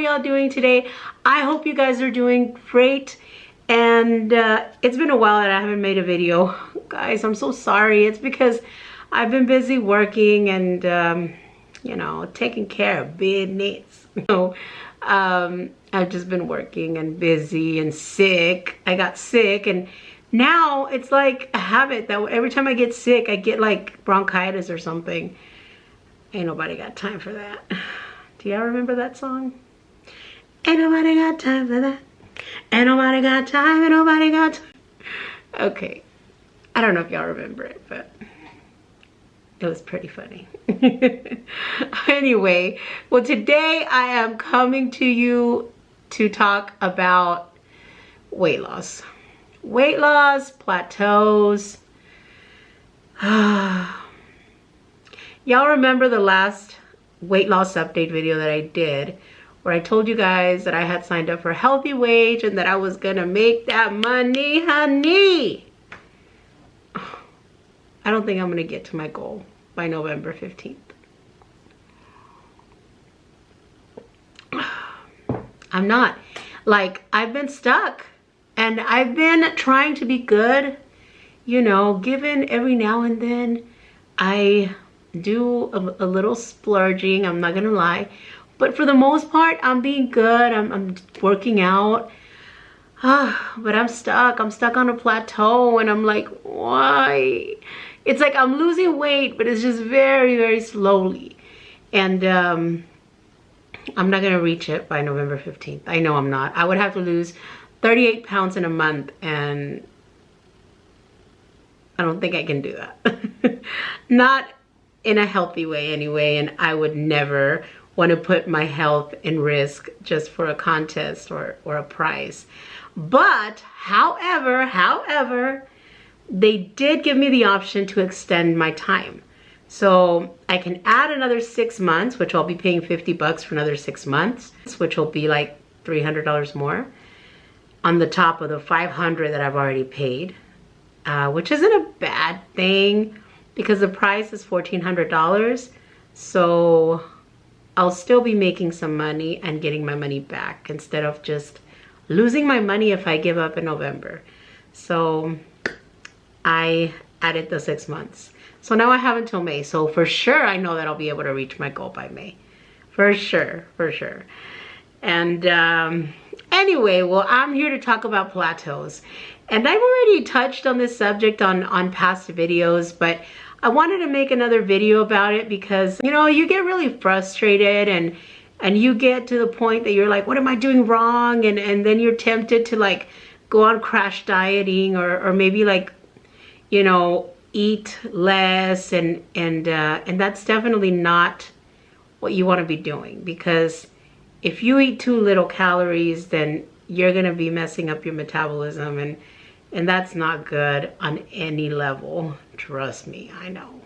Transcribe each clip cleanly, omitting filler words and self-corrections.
y'all doing today? I hope you guys are doing great. And it's been a while that I haven't made a video. Guys, I'm so sorry. It's because I've been busy working and you know, taking care of business. I've just been working and busy and sick. I got sick, and now it's like a habit that every time I get sick, I get like bronchitis or something. Ain't nobody got time for that. Do y'all remember that song? Ain't nobody got time for that. Ain't nobody got time, ain't nobody got time. Okay, I don't know if y'all remember it, but it was pretty funny. Anyway, well, today I am coming to you to talk about weight loss. Weight loss, plateaus. Y'all remember the last weight loss update video that I did, where I told you guys that I had signed up for Healthy Wage and that I was gonna make that money, honey. I don't think I'm gonna get to my goal by November 15th. I'm not. Like, I've been stuck and I've been trying to be good, you know, given every now and then I do a little splurging, I'm not gonna lie. But for the most part, I'm being good. I'm working out. But I'm stuck. I'm stuck on a plateau, and I'm like, why? It's like I'm losing weight, but it's just very, very slowly. And I'm not going to reach it by November 15th. I know I'm not. I would have to lose 38 pounds in a month, and I don't think I can do that. Not in a healthy way anyway, and I would never want to put my health in risk just for a contest or a prize. But however, they did give me the option to extend my time. So I can add another 6 months, which I'll be paying $50 for another 6 months, which will be like $300 more on the top of the $500 that I've already paid, which isn't a bad thing because the price is $1,400. So I'll still be making some money and getting my money back instead of just losing my money if I give up in November. So I added the 6 months. So now I have until May. So for sure, I know that I'll be able to reach my goal by May. For sure, for sure. And anyway, well, I'm here to talk about plateaus. And I've already touched on this subject on past videos, but I wanted to make another video about it because, you know, you get really frustrated and you get to the point that you're like, what am I doing wrong? And then you're tempted to like go on crash dieting or maybe like, you know, eat less and that's definitely not what you want to be doing, because if you eat too little calories, then you're going to be messing up your metabolism, and that's not good on any level. Trust me, I know.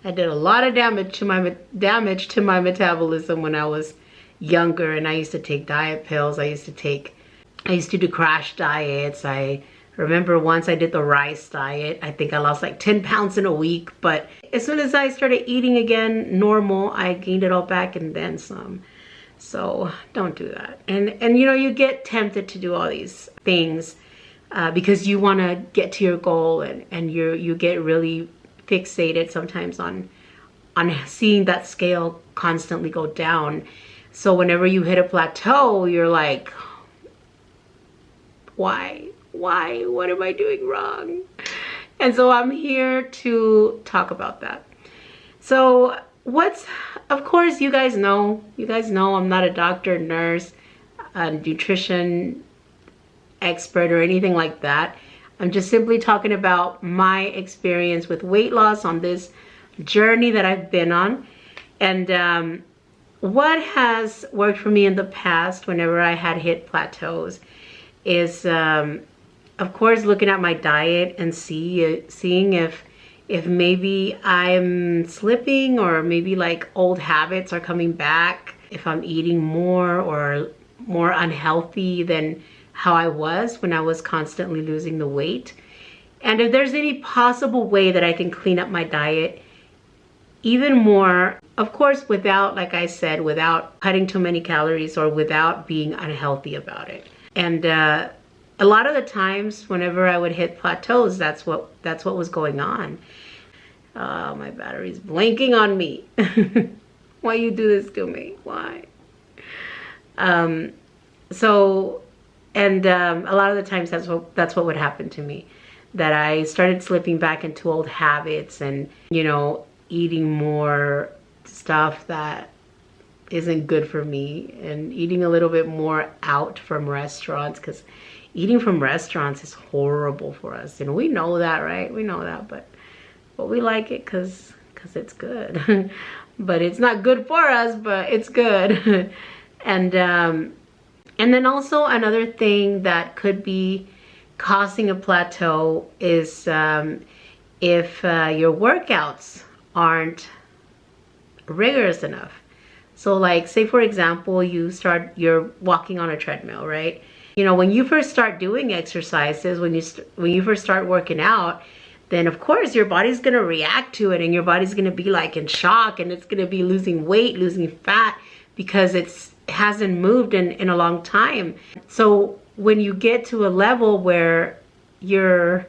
I did a lot of damage to my metabolism when I was younger, and I used to take diet pills. I used to do crash diets. I remember once I did the rice diet. I think I lost like 10 pounds in a week, but as soon as I started eating again normal, I gained it all back and then some. So don't do that. And you know, you get tempted to do all these things because you want to get to your goal, and you get really fixated sometimes on seeing that scale constantly go down. So whenever you hit a plateau, you're like, why? What am I doing wrong? And so I'm here to talk about that. So of course, you guys know I'm not a doctor, nurse, a nutrition expert or anything like that. I'm just simply talking about my experience with weight loss on this journey that I've been on, and what has worked for me in the past whenever I had hit plateaus is of course looking at my diet and seeing if maybe I'm slipping, or maybe like old habits are coming back, if I'm eating more or more unhealthy than how I was when I was constantly losing the weight, and if there's any possible way that I can clean up my diet even more, of course, without, like I said, without cutting too many calories or without being unhealthy about it. And a lot of the times whenever I would hit plateaus, that's what was going on. My battery's blinking on me. Why you do this to me? Why? So, and a lot of the times that's what would happen to me. That I started slipping back into old habits and, you know, eating more stuff that isn't good for me and eating a little bit more out from restaurants, because eating from restaurants is horrible for us. And we know that, right? We know that, but we like it because it's good. But it's not good for us, but it's good. And then also another thing that could be causing a plateau is if your workouts aren't rigorous enough. So like, say for example, you're walking on a treadmill, right? You know, when you first start doing exercises, when you first start working out, then of course your body's gonna react to it, and your body's gonna be like in shock, and it's gonna be losing weight, losing fat, because it hasn't moved in a long time. So when you get to a level where you're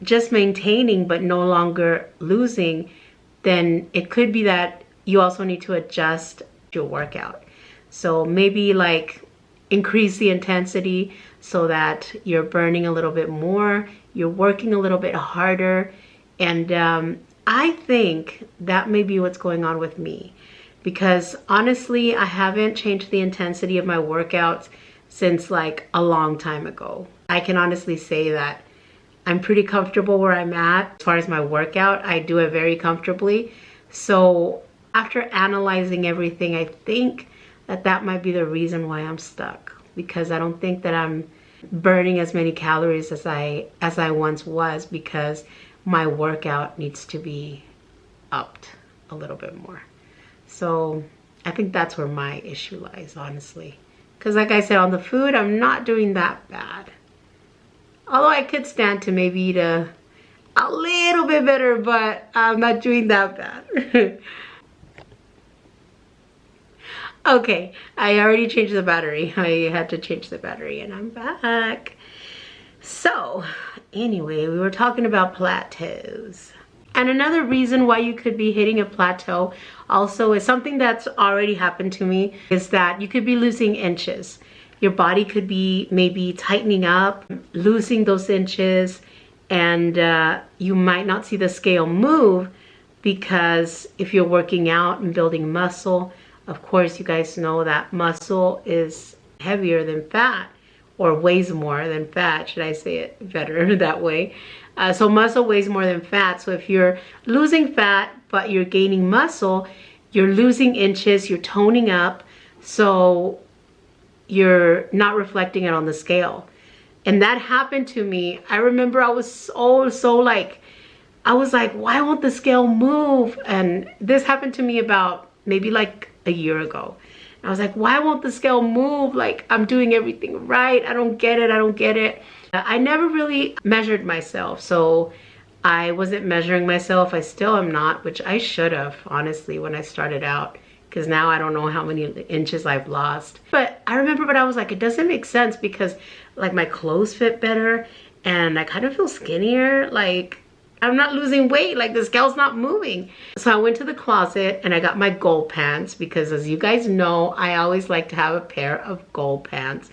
just maintaining but no longer losing, then it could be that you also need to adjust your workout. So maybe like increase the intensity so that you're burning a little bit more, you're working a little bit harder. And I think that may be what's going on with me, because honestly, I haven't changed the intensity of my workouts since like a long time ago. I can honestly say that I'm pretty comfortable where I'm at. As far as my workout, I do it very comfortably. So after analyzing everything, I think that might be the reason why I'm stuck, because I don't think that I'm burning as many calories as I once was, because my workout needs to be upped a little bit more. So I think that's where my issue lies, honestly. Because like I said, on the food, I'm not doing that bad. Although I could stand to maybe eat a little bit better, but I'm not doing that bad. Okay, I already changed the battery. I had to change the battery and I'm back. So anyway, we were talking about plateaus. And another reason why you could be hitting a plateau also is something that's already happened to me, is that you could be losing inches. Your body could be maybe tightening up, losing those inches, and you might not see the scale move, because if you're working out and building muscle, of course you guys know that muscle is heavier than fat, or weighs more than fat, should I say it better that way. So muscle weighs more than fat. So if you're losing fat but you're gaining muscle, you're losing inches, you're toning up, so you're not reflecting it on the scale. And that happened to me. I remember I was so like, I was like, why won't the scale move? And this happened to me about maybe like a year ago. I was like, why won't the scale move? Like, I'm doing everything right. I don't get it. I don't get it. I never really measured myself. So I wasn't measuring myself. I still am not, which I should have, honestly, when I started out, because now I don't know how many inches I've lost. But I remember, but I was like, it doesn't make sense, because like my clothes fit better and I kind of feel skinnier. Like, I'm not losing weight, like the scale's not moving. So I went to the closet and I got my gold pants, because as you guys know, I always like to have a pair of gold pants.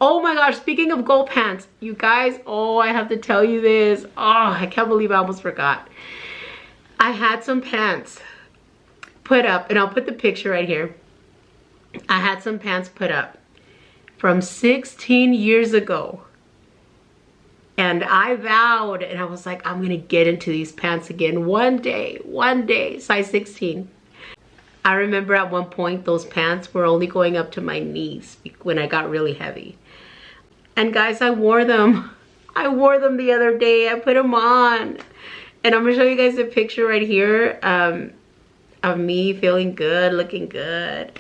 Oh my gosh, speaking of gold pants, you guys, oh, I have to tell you this. Oh, I can't believe I almost forgot. I had some pants put up, and I'll put the picture right here. I had some pants put up from 16 years ago. And I vowed, and I was like, I'm gonna get into these pants again one day, size 16. I remember at one point those pants were only going up to my knees when I got really heavy. And guys, I wore them. I wore them the other day. I put them on. And I'm gonna show you guys a picture right here of me feeling good, looking good.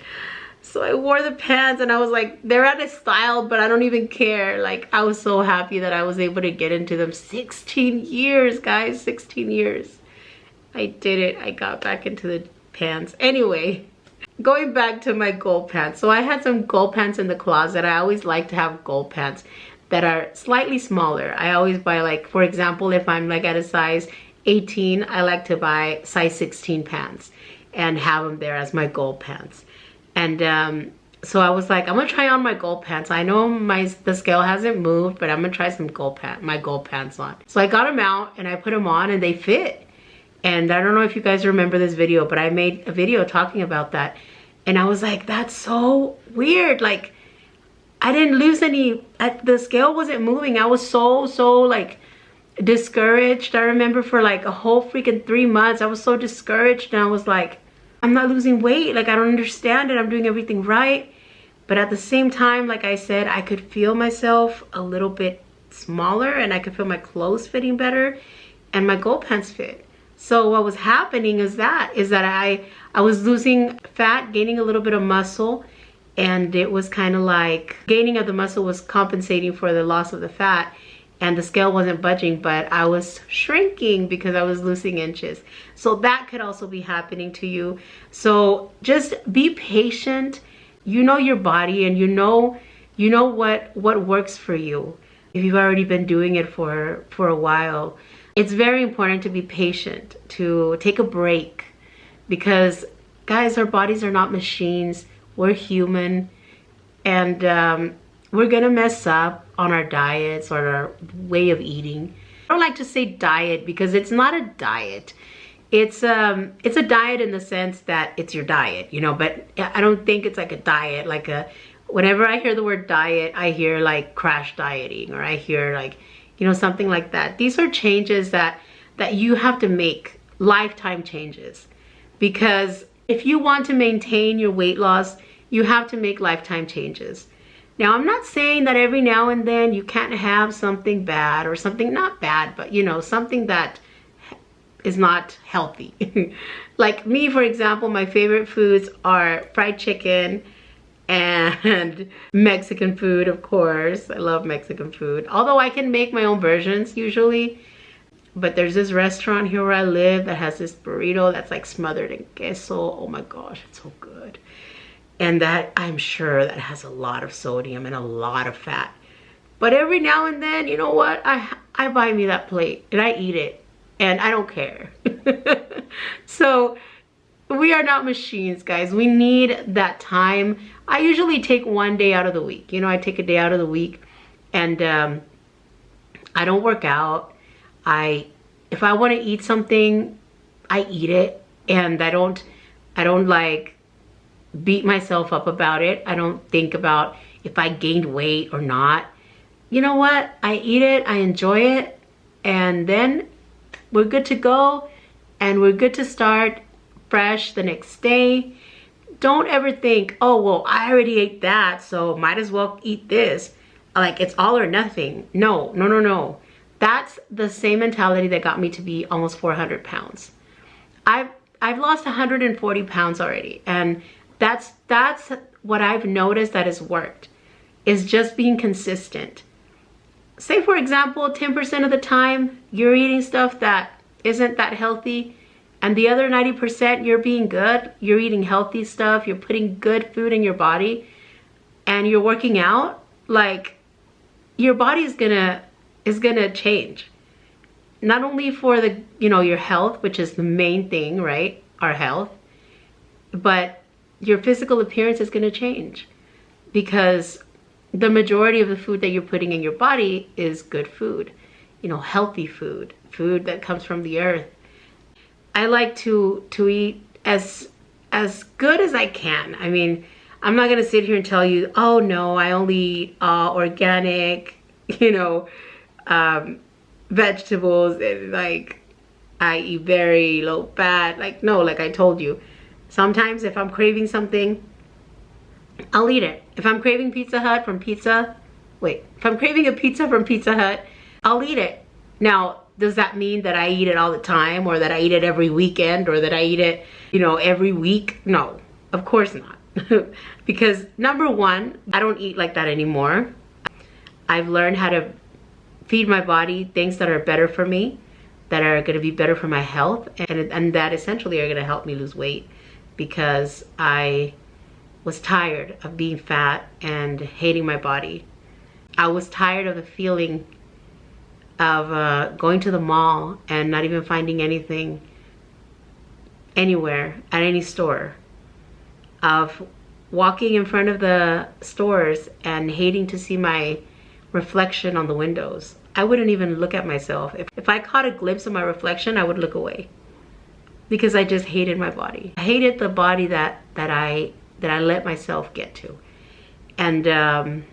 So I wore the pants and I was like, they're out of style, but I don't even care. Like, I was so happy that I was able to get into them. 16 years, guys, 16 years. I did it. I got back into the pants. Anyway, going back to my gold pants. So I had some gold pants in the closet. I always like to have gold pants that are slightly smaller. I always buy, like, for example, if I'm like at a size 18, I like to buy size 16 pants and have them there as my gold pants. And so I was like, I'm gonna try on my gold pants. I know the scale hasn't moved, but I'm gonna try some my gold pants on. So I got them out and I put them on and they fit. And I don't know if you guys remember this video, but I made a video talking about that. And I was like, that's so weird. Like, I didn't lose any, the scale wasn't moving. I was so like discouraged. I remember for like a whole freaking 3 months, I was so discouraged. And I was like, I'm not losing weight. Like, I don't understand it. I'm doing everything right. But at the same time, like I said, I could feel myself a little bit smaller and I could feel my clothes fitting better and my gold pants fit. So what was happening is that I was losing fat, gaining a little bit of muscle, and it was kind of like gaining of the muscle was compensating for the loss of the fat, and the scale wasn't budging, but I was shrinking because I was losing inches. So that could also be happening to you. So just be patient. You know your body, and you know what works for you. If you've already been doing it for a while, it's very important to be patient, to take a break, because guys, our bodies are not machines. We're human, and we're gonna mess up on our diets or our way of eating. I don't like to say diet because it's not a diet. It's a diet in the sense that it's your diet, you know, but I don't think it's like a diet, whenever I hear the word diet, I hear like crash dieting, or I hear like, you know, something like that. These are changes that you have to make, lifetime changes. Because if you want to maintain your weight loss, you have to make lifetime changes. Now, I'm not saying that every now and then you can't have something bad, or something not bad, but you know, something that is not healthy. Like me, for example, my favorite foods are fried chicken and Mexican food, of course. I love Mexican food. Although I can make my own versions usually. But there's this restaurant here where I live that has this burrito that's like smothered in queso. Oh my gosh, it's so good. And that, I'm sure that has a lot of sodium and a lot of fat. But every now and then, you know what? I buy me that plate and I eat it. And I don't care. So we are not machines, guys. We need that time. I usually take one day out of the week. You know, I take a day out of the week, and I don't work out. If I want to eat something, I eat it, and I don't like beat myself up about it. I don't think about if I gained weight or not. You know what? I eat it, I enjoy it, and then we're good to go, and we're good to start fresh the next day. Don't ever think, oh, well, I already ate that, so might as well eat this. Like, it's all or nothing. No, no, no, no. That's the same mentality that got me to be almost 400 pounds. I've lost 140 pounds already, and that's what I've noticed that has worked, is just being consistent. Say, for example, 10% of the time you're eating stuff that isn't that healthy, and the other 90% you're being good, you're eating healthy stuff, you're putting good food in your body, and you're working out. Like, your body is gonna change. Not only for the, you know, your health, which is the main thing, right? Our health, but your physical appearance is gonna change, because the majority of the food that you're putting in your body is good food, you know, healthy food, food that comes from the earth. I like to eat as good as I can. I mean, I'm not gonna sit here and tell you, oh no, I only eat organic, you know, vegetables, and like I eat very low fat. Like, no, like I told you, sometimes if I'm craving something, I'll eat it. If I'm craving if I'm craving a pizza from Pizza Hut, I'll eat it. Now, does that mean that I eat it all the time, or that I eat it every weekend, or that I eat it, you know, every week? No, of course not. Because number one, I don't eat like that anymore. I've learned how to feed my body things that are better for me. that are going to be better for my health, and that essentially are going to help me lose weight, because I was tired of being fat and hating my body. I was tired of the feeling of going to the mall and not even finding anything anywhere at any store, of walking in front of the stores and hating to see my reflection on the windows. I wouldn't even look at myself. If I caught a glimpse of my reflection, I would look away, because I just hated my body. I hated the body that I let myself get to. And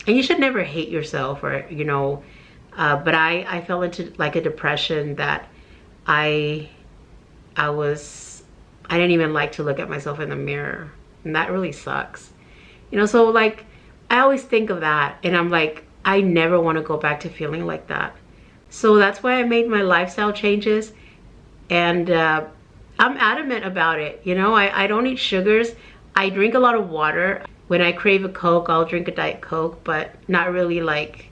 you should never hate yourself, or you know, but I fell into like a depression that I didn't even like to look at myself in the mirror, and that really sucks, you know. So like, I always think of that, and I'm like, I never want to go back to feeling like that. So that's why I made my lifestyle changes, and I'm adamant about it. You know, I don't eat sugars. I drink a lot of water. When I crave a Coke, I'll drink a Diet Coke, but not really like,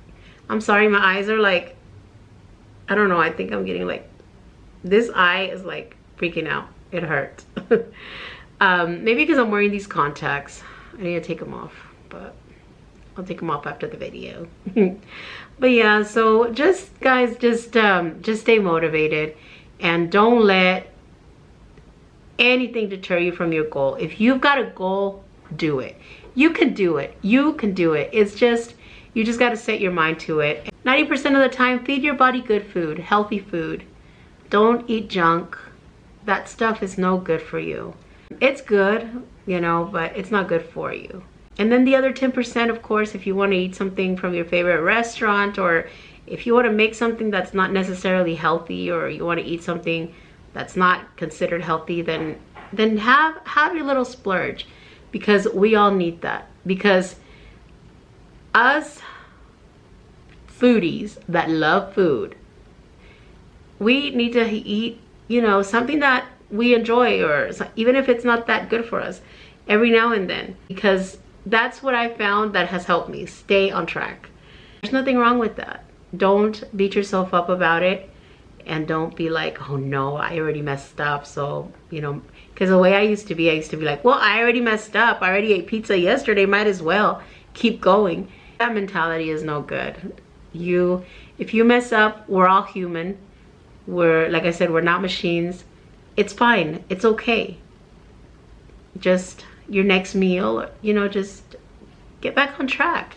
I'm sorry, my eyes are like, I don't know, I think I'm getting like, this eye is like freaking out. It hurts. Maybe because I'm wearing these contacts. I need to take them off, but I'll take them off after the video. But yeah, so just guys, just stay motivated, and don't let anything deter you from your goal. If you've got a goal, do it. You can do it. You can do it. It's just, you just got to set your mind to it. 90% of the time, feed your body good food, healthy food. Don't eat junk. That stuff is no good for you. It's good, you know, but it's not good for you. And then the other 10%, of course, if you want to eat something from your favorite restaurant, or if you want to make something that's not necessarily healthy, or you want to eat something that's not considered healthy, then have your little splurge, because we all need that. Because us foodies that love food, we need to eat, you know, something that we enjoy, or even if it's not that good for us, every now and then, because that's what I found that has helped me stay on track. There's nothing wrong with that. Don't beat yourself up about it, and don't be like, oh no, I already messed up. So, you know, because the way I used to be like, well, I already messed up. I already ate pizza yesterday, might as well keep going. That mentality is no good. If you mess up, we're all human. We're, like I said, we're not machines. It's fine. It's okay. Just your next meal, you know, just get back on track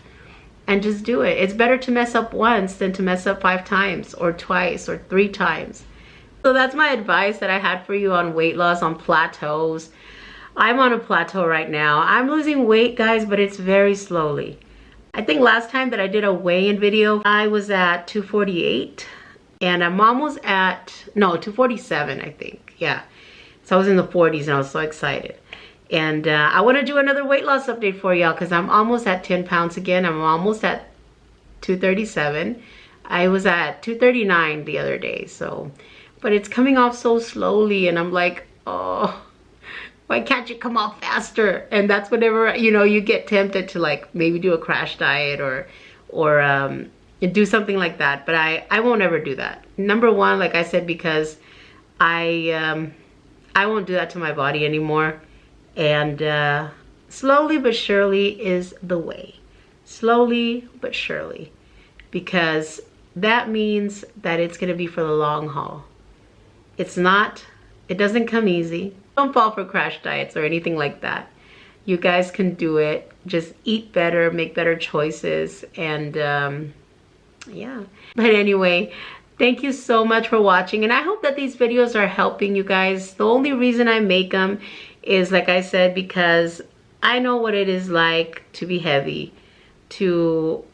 and just do it. It's better to mess up once than to mess up 5 times or twice or 3 times. So that's my advice that I had for you on weight loss, on plateaus. I'm on a plateau right now. I'm losing weight, guys, but it's very slowly. I think last time that I did a weigh-in video, I was at 248, and I'm almost at, no, 247, I think. Yeah. So I was in the 40s, and I was so excited. And I want to do another weight loss update for y'all, because I'm almost at 10 pounds again. I'm almost at 237. I was at 239 the other day. So, but it's coming off so slowly, and I'm like, oh, why can't you come off faster? And that's whenever, you know, you get tempted to like maybe do a crash diet or do something like that. But I won't ever do that. Number one, like I said, because I won't do that to my body anymore. And slowly but surely is the way. Slowly but surely. Because that means that it's going to be for the long haul. It doesn't come easy. Don't fall for crash diets or anything like that. You guys can do it. Just eat better, make better choices, and yeah. But anyway, thank you so much for watching, and I hope that these videos are helping you guys. The only reason I make them is, like I said, because I know what it is like to be heavy, to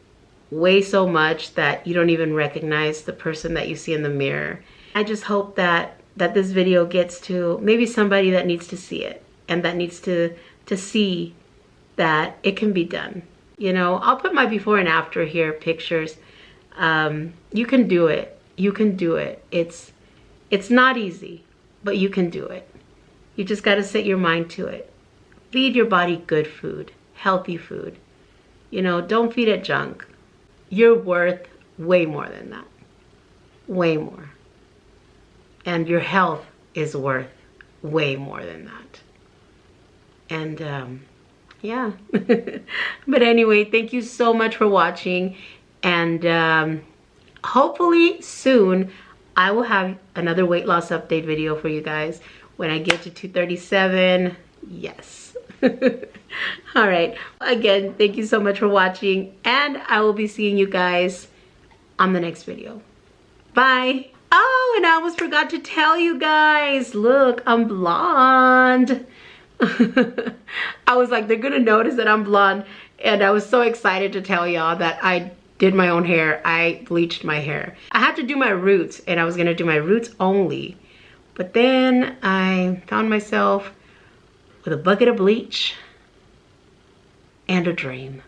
weigh so much that you don't even recognize the person that you see in the mirror. I just hope that this video gets to maybe somebody that needs to see it, and that needs to see that it can be done. You know, I'll put my before and after here, pictures. You can do it. You can do it. It's not easy, but you can do it. You just got to set your mind to it. Feed your body good food, healthy food. You know, don't feed it junk. You're worth way more than that. Way more. And your health is worth way more than that. And yeah. But anyway, thank you so much for watching. And hopefully soon I will have another weight loss update video for you guys when I get to 237. Yes. All right. Again, thank you so much for watching, and I will be seeing you guys on the next video. Bye. Oh, and I almost forgot to tell you guys, look, I'm blonde. I was like, they're gonna notice that I'm blonde, and I was so excited to tell y'all that I did my own hair. I bleached my hair. I had to do my roots, and I was gonna do my roots only, but then I found myself with a bucket of bleach and a dream.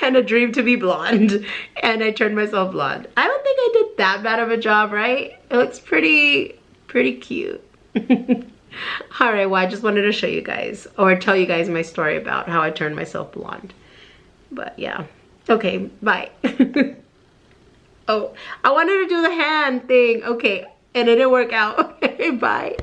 and a dream to be blonde, and I turned myself blonde. I don't think I did that bad of a job, right? It looks pretty cute. All right, well, I just wanted to show you guys, or tell you guys my story about how I turned myself blonde. But yeah, okay, bye. Oh, I wanted to do the hand thing, okay, and it didn't work out. Okay, bye.